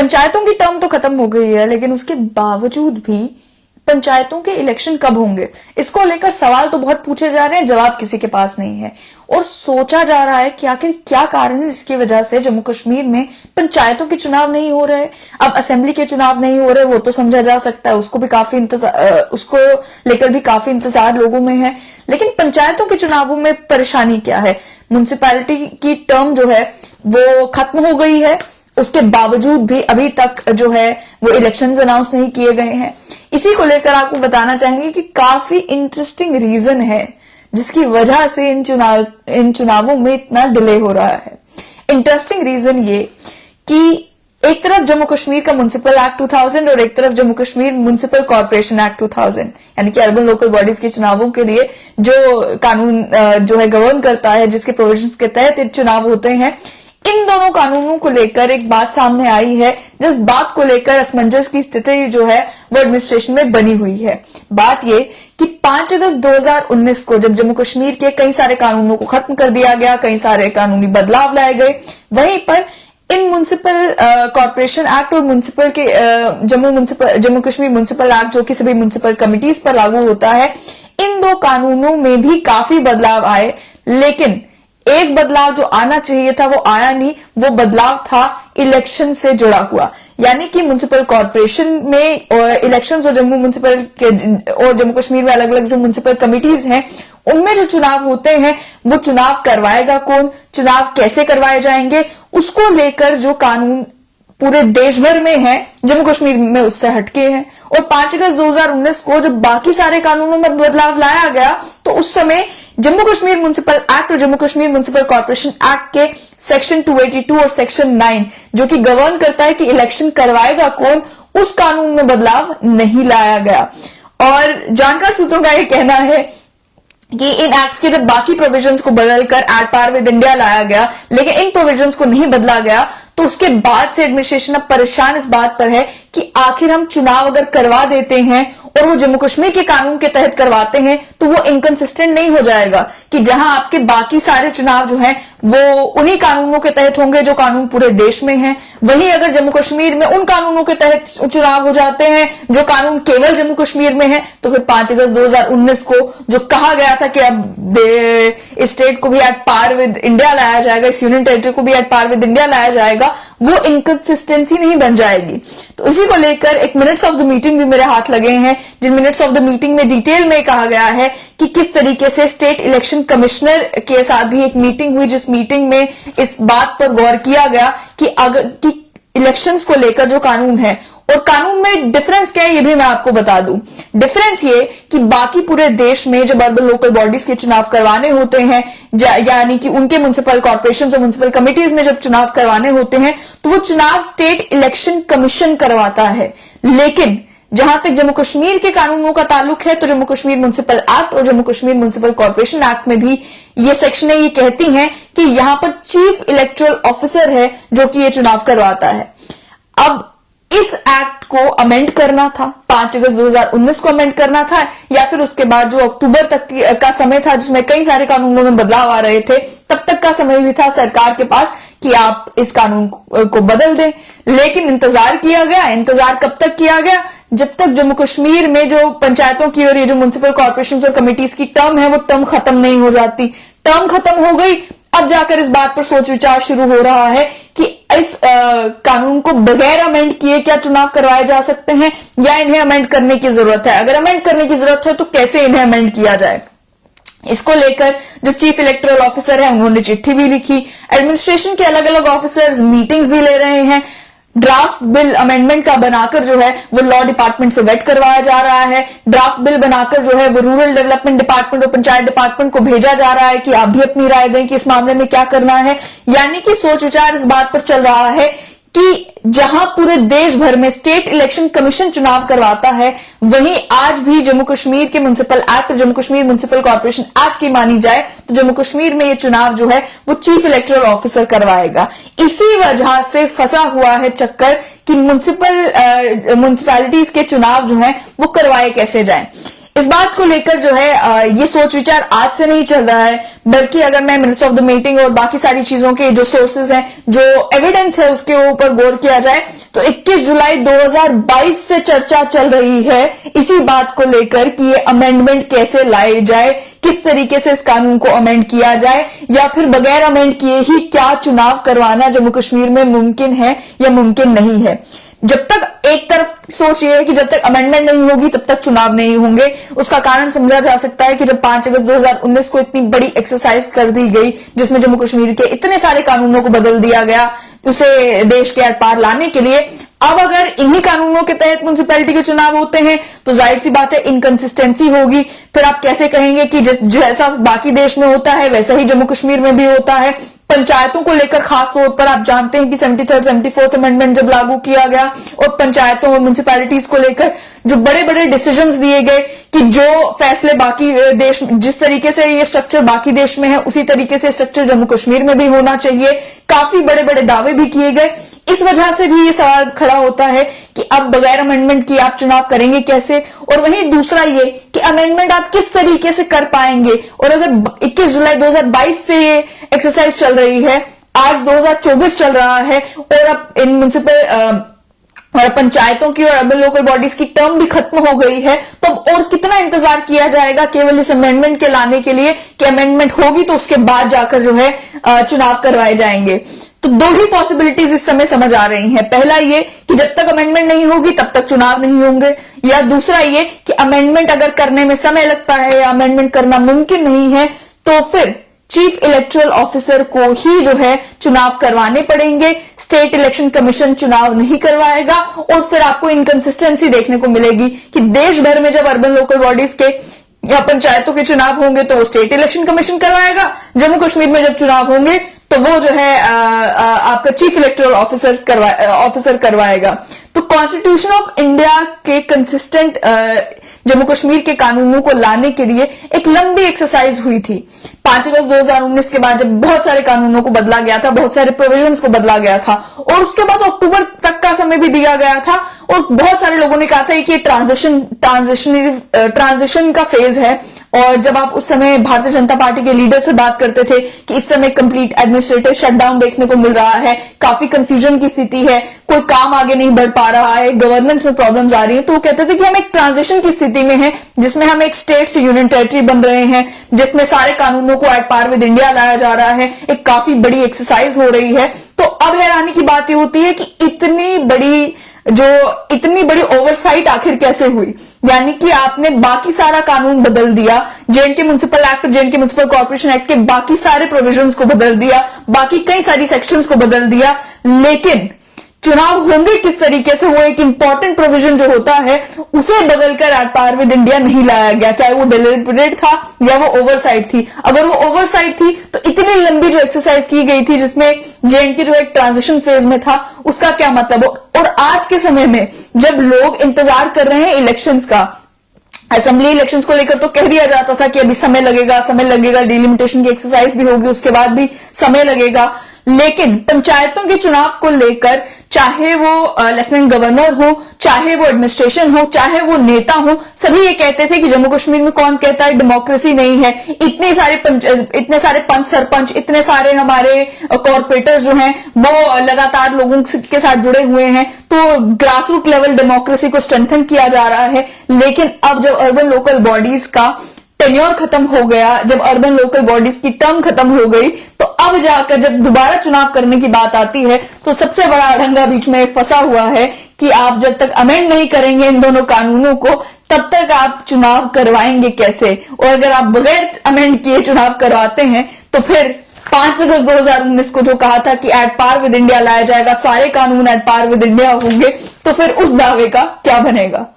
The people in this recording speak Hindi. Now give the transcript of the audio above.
पंचायतों की टर्म तो खत्म हो गई है, लेकिन उसके बावजूद भी पंचायतों के इलेक्शन कब होंगे, इसको लेकर सवाल तो बहुत पूछे जा रहे हैं, जवाब किसी के पास नहीं है। और सोचा जा रहा है कि आखिर क्या कारण है जिसकी वजह से जम्मू कश्मीर में पंचायतों के चुनाव नहीं हो रहे। अब असेंबली के चुनाव नहीं हो रहे, वो तो समझा जा सकता है, उसको भी काफी उसको लेकर भी काफी इंतजार लोगों में है। लेकिन पंचायतों के चुनावों में परेशानी क्या है? म्युनिसिपैलिटी की टर्म जो है वो खत्म हो गई है, उसके बावजूद भी अभी तक जो है वो इलेक्शंस अनाउंस नहीं किए गए हैं। इसी को लेकर आपको बताना चाहेंगे कि काफी इंटरेस्टिंग रीजन है जिसकी वजह से इन चुनावों में इतना डिले हो रहा है। इंटरेस्टिंग रीजन ये कि एक तरफ जम्मू कश्मीर का म्युनिसिपल एक्ट 2000 और एक तरफ Jammu Kashmir municipal corporation act 2000, यानी कि अर्बन लोकल बॉडीज के चुनावों के लिए जो कानून जो है गवर्न करता है, जिसके प्रोविजंस के तहत चुनाव होते हैं, इन दोनों कानूनों को लेकर एक बात सामने आई है, जिस बात को लेकर असमंजस की स्थिति जो है वो एडमिनिस्ट्रेशन में बनी हुई है। बात ये कि 5 अगस्त 2019 को जब जम्मू कश्मीर के कई सारे कानूनों को खत्म कर दिया गया, कई सारे कानूनी बदलाव लाए गए, वहीं पर इन म्युनिसिपल कॉर्पोरेशन एक्ट और म्युनिसिपल के जम्मू कश्मीर म्युनिसिपल एक्ट जो कि सभी म्युनिसिपल कमिटीज पर लागू होता है, इन दो कानूनों में भी काफी बदलाव आए। लेकिन एक बदलाव जो आना चाहिए था वो आया नहीं, वो बदलाव था इलेक्शन से जुड़ा हुआ। यानी कि म्युनिसिपल कॉर्पोरेशन में इलेक्शंस और जम्मू कश्मीर में अलग अलग जो म्युनिसिपल कमिटीज हैं उनमें जो चुनाव होते हैं वो चुनाव करवाएगा कौन, चुनाव कैसे करवाए जाएंगे, उसको लेकर जो कानून पूरे देश भर में है, जम्मू कश्मीर में उससे हटके हैं। और 5 अगस्त 2019 को जब बाकी सारे कानूनों में बदलाव लाया गया तो उस समय जम्मू कश्मीर म्युनिसिपल एक्ट और Jammu Kashmir municipal corporation act के सेक्शन 282 और सेक्शन 9 जो कि गवर्न करता है कि इलेक्शन करवाएगा कौन, उस कानून में बदलाव नहीं लाया गया। और जानकार सूत्रों का यह कहना है कि इन एक्ट्स के जब बाकी प्रोविजंस को बदलकर एट पार विद इंडिया लाया गया, लेकिन इन प्रोविजंस को नहीं बदला गया, तो उसके बाद से एडमिनिस्ट्रेशन अब परेशान इस बात पर है कि आखिर हम चुनाव अगर करवा देते हैं और वो जम्मू कश्मीर के कानून के तहत करवाते हैं तो वो इनकंसिस्टेंट नहीं हो जाएगा कि जहां आपके बाकी सारे चुनाव जो हैं वो उन्हीं कानूनों के तहत होंगे जो कानून पूरे देश में हैं, वहीं अगर जम्मू कश्मीर में उन कानूनों के तहत चुनाव हो जाते हैं जो कानून केवल जम्मू कश्मीर में है, तो फिर 5 अगस्त 2019 को जो कहा गया था कि अब इस स्टेट को भी एट पार विद इंडिया लाया जाएगा, इस यूनियन टेरिटरी को भी एट पार विद इंडिया लाया जाएगा, वो इनकंसिस्टेंसी नहीं बन जाएगी। तो इसी को लेकर एक मिनट्स ऑफ द मीटिंग भी मेरे हाथ लगे हैं, जिन मिनट्स ऑफ द मीटिंग में डिटेल में कहा गया है कि किस तरीके से स्टेट इलेक्शन कमिश्नर के साथ भी एक मीटिंग हुई, जिस मीटिंग में इस बात पर गौर किया गया कि इलेक्शंस को लेकर जो कानून है और कानून में डिफरेंस क्या है ये भी मैं आपको बता दूं। डिफरेंस ये कि बाकी पूरे देश में जब अर्बन लोकल बॉडीज के चुनाव करवाने होते हैं, यानी कि उनके म्युनिसिपल कॉर्पोरेशन और म्युनिसिपल कमिटीज में जब चुनाव करवाने होते हैं तो वो चुनाव स्टेट इलेक्शन कमीशन करवाता है। लेकिन जहां तक जम्मू कश्मीर के कानूनों का ताल्लुक है तो जम्मू कश्मीर म्युनिसिपल एक्ट और Jammu Kashmir municipal corporation act में भी ये सेक्शनें ये कहती हैं कि यहां पर चीफ इलेक्टोरल ऑफिसर है जो कि ये चुनाव करवाता है। अब इस एक्ट को अमेंड करना था, 5 अगस्त 2019 को अमेंड करना था, या फिर उसके बाद जो अक्टूबर तक का समय था जिसमें कई सारे कानूनों में बदलाव आ रहे थे, तब तक का समय भी था सरकार के पास कि आप इस कानून को बदल दें। लेकिन इंतजार किया गया। इंतजार कब तक किया गया? जब तक जम्मू कश्मीर में जो पंचायतों की और ये जो म्युनिसिपल कॉर्पोरेशन और कमिटीज की टर्म है वो टर्म खत्म नहीं हो जाती। टर्म खत्म हो गई, अब जाकर इस बात पर सोच विचार शुरू हो रहा है कि इस कानून को बगैर अमेंड किए क्या चुनाव करवाए जा सकते हैं या इन्हें अमेंड करने की जरूरत है। अगर अमेंड करने की जरूरत है तो कैसे इन्हें अमेंड किया जाए। इसको लेकर जो चीफ इलेक्टोरल ऑफिसर है उन्होंने चिट्ठी भी लिखी, एडमिनिस्ट्रेशन के अलग अलग ऑफिसर्स मीटिंग्स भी ले रहे हैं, ड्राफ्ट बिल अमेंडमेंट का बनाकर जो है वो लॉ डिपार्टमेंट से वेट करवाया जा रहा है। ड्राफ्ट बिल बनाकर जो है वो रूरल डेवलपमेंट डिपार्टमेंट और पंचायत डिपार्टमेंट को भेजा जा रहा है कि आप भी अपनी राय दें कि इस मामले में क्या करना है। यानी कि सोच विचार इस बात पर चल रहा है कि जहां पूरे देश भर में स्टेट इलेक्शन कमीशन चुनाव करवाता है, वहीं आज भी जम्मू कश्मीर के म्युनिसिपल एक्ट और Jammu Kashmir municipal corporation act की मानी जाए तो जम्मू कश्मीर में ये चुनाव जो है वो चीफ इलेक्टोरल ऑफिसर करवाएगा। इसी वजह से फंसा हुआ है चक्कर कि म्युनिसिपैलिटीज के चुनाव जो है वो करवाए कैसे जाएं। इस बात को लेकर जो है ये सोच विचार आज से नहीं चल रहा है, बल्कि अगर मैं मिनट्स ऑफ द मीटिंग और बाकी सारी चीजों के जो सोर्सेज हैं, जो एविडेंस है, उसके ऊपर गौर किया जाए तो 21 जुलाई 2022 से चर्चा चल रही है इसी बात को लेकर कि ये अमेंडमेंट कैसे लाए जाए, किस तरीके से इस कानून को अमेंड किया जाए, या फिर बगैर अमेंड किए ही क्या चुनाव करवाना जम्मू कश्मीर में मुमकिन है या मुमकिन नहीं है। जब तक एक तरफ सोच ये है कि जब तक अमेंडमेंट नहीं होगी तब तक चुनाव नहीं होंगे। उसका कारण समझा जा सकता है कि जब 5 अगस्त 2019 को इतनी बड़ी एक्सरसाइज कर दी गई जिसमें जम्मू कश्मीर के इतने सारे कानूनों को बदल दिया गया उसे देश के आर पार लाने के लिए, अब अगर इन्हीं कानूनों के तहत म्युनिसिपैलिटी के चुनाव होते हैं तो जाहिर सी बात है इनकंसिस्टेंसी होगी। फिर आप कैसे कहेंगे कि जैसा बाकी देश में होता है वैसा ही जम्मू कश्मीर में भी होता है। पंचायतों को लेकर खास तौर पर आप जानते हैं कि 73rd 74th अमेंडमेंट जब लागू किया गया और पंचायतों और म्युनिसिपैलिटीज को लेकर जो बड़े बड़े डिसीजंस दिए गए कि जो फैसले बाकी देश, जिस तरीके से ये स्ट्रक्चर बाकी देश में है उसी तरीके से स्ट्रक्चर जम्मू कश्मीर में भी होना चाहिए, काफी बड़े बड़े दावे भी किए गए। इस वजह से भी ये सवाल खड़ा होता है कि अब बगैर अमेंडमेंट की आप चुनाव करेंगे कैसे, और वहीं दूसरा ये कि अमेंडमेंट आप किस तरीके से कर पाएंगे। और अगर 21 जुलाई 2022 से ये एक्सरसाइज चल रही है, आज 2024 चल रहा है और अब इन म्युनिसिपल और पंचायतों की और अर्बन लोकल बॉडीज की टर्म भी खत्म हो गई है, तो अब और कितना इंतजार किया जाएगा केवल इस अमेंडमेंट के लाने के लिए कि अमेंडमेंट होगी तो उसके बाद जाकर जो है चुनाव करवाए जाएंगे। तो दो ही पॉसिबिलिटीज इस समय समझ आ रही हैं। पहला ये कि जब तक अमेंडमेंट नहीं होगी तब तक चुनाव नहीं होंगे, या दूसरा ये कि अमेंडमेंट अगर करने में समय लगता है या अमेंडमेंट करना मुमकिन नहीं है तो फिर चीफ इलेक्टोरल ऑफिसर को ही जो है चुनाव करवाने पड़ेंगे, स्टेट इलेक्शन कमीशन चुनाव नहीं करवाएगा और फिर आपको इनकंसिस्टेंसी देखने को मिलेगी कि देश भर में जब अर्बन लोकल बॉडीज के या पंचायतों के चुनाव होंगे तो वो स्टेट इलेक्शन कमीशन करवाएगा, जम्मू कश्मीर में जब चुनाव होंगे तो वो जो है आपका चीफ इलेक्टोरल ऑफिसर करवाएगा। तो कॉन्स्टिट्यूशन ऑफ इंडिया के कंसिस्टेंट जम्मू कश्मीर के कानूनों को लाने के लिए एक लंबी एक्सरसाइज हुई थी। 5 अगस्त 2019 के बाद जब बहुत सारे कानूनों को बदला गया था, बहुत सारे प्रोविजंस को बदला गया था और उसके बाद अक्टूबर तक का समय भी दिया गया था और बहुत सारे लोगों ने कहा था कि ट्रांजिशन का फेज है। और जब आप उस समय भारतीय जनता पार्टी के लीडर से बात करते थे कि इस समय कंप्लीट एडमिनिस्ट्रेटिव शटडाउन देखने को मिल रहा है, काफी कंफ्यूजन की स्थिति है, कोई काम आगे नहीं बढ़ पा रहा है, गवर्नेंस में प्रॉब्लम्स आ रही है, तो वो कहते थे कि हम एक ट्रांजिशन की स्थिति में हैं जिसमें हम एक स्टेट से यूनियन टेरिटरी बन रहे हैं, जिसमें सारे कानूनों को एट पार विद इंडिया लाया जा रहा है, एक काफी बड़ी एक्सरसाइज हो रही है। तो अब हैरानी की बात ये होती है कि इतनी बड़ी ओवरसाइट आखिर कैसे हुई, यानी कि आपने बाकी सारा कानून बदल दिया, JNK municipal act, JNK municipal corporation act के बाकी सारे प्रोविजंस को बदल दिया, बाकी कई सारी सेक्शंस को बदल दिया, लेकिन चुनाव होंगे किस तरीके से, वो एक इंपॉर्टेंट प्रोविजन जो होता है उसे बदलकर एट पार विद इंडिया नहीं लाया गया, चाहे वो डेलिबरेट था या वो ओवरसाइट थी। अगर वो ओवरसाइट थी तो इतनी लंबी जो एक्सरसाइज की गई थी जिसमें जेएनके जो एक ट्रांजिशन फेज में था उसका क्या मतलब। और आज के समय में जब लोग इंतजार कर रहे हैं इलेक्शंस का, असेंबली इलेक्शंस को लेकर तो कह दिया जाता था कि अभी समय लगेगा, डिलिमिटेशन की एक्सरसाइज भी होगी, उसके बाद भी समय लगेगा, लेकिन पंचायतों के चुनाव को लेकर चाहे वो लेफ्टिनेंट गवर्नर हो, चाहे वो एडमिनिस्ट्रेशन हो, चाहे वो नेता हो, सभी ये कहते थे कि जम्मू कश्मीर में कौन कहता है डेमोक्रेसी नहीं है, इतने सारे पंच सरपंच, इतने सारे हमारे कॉर्पोरेटर्स जो हैं वो लगातार लोगों के साथ जुड़े हुए हैं, तो ग्रास रूट लेवल डेमोक्रेसी को स्ट्रेंथन किया जा रहा है। लेकिन अब जब अर्बन लोकल बॉडीज का टेन्योर खत्म हो गया, जब अर्बन लोकल बॉडीज की टर्म खत्म हो गई, तो अब जाकर जब दोबारा चुनाव करने की बात आती है तो सबसे बड़ा अड़ंगा बीच में फंसा हुआ है कि आप जब तक अमेंड नहीं करेंगे इन दोनों कानूनों को तब तक आप चुनाव करवाएंगे कैसे। और अगर आप बगैर अमेंड किए चुनाव करवाते हैं तो फिर 5 अगस्त 2019 को जो कहा था कि एट पार विद इंडिया लाया जाएगा, सारे कानून एट पार विद इंडिया होंगे, तो फिर उस दावे का क्या बनेगा।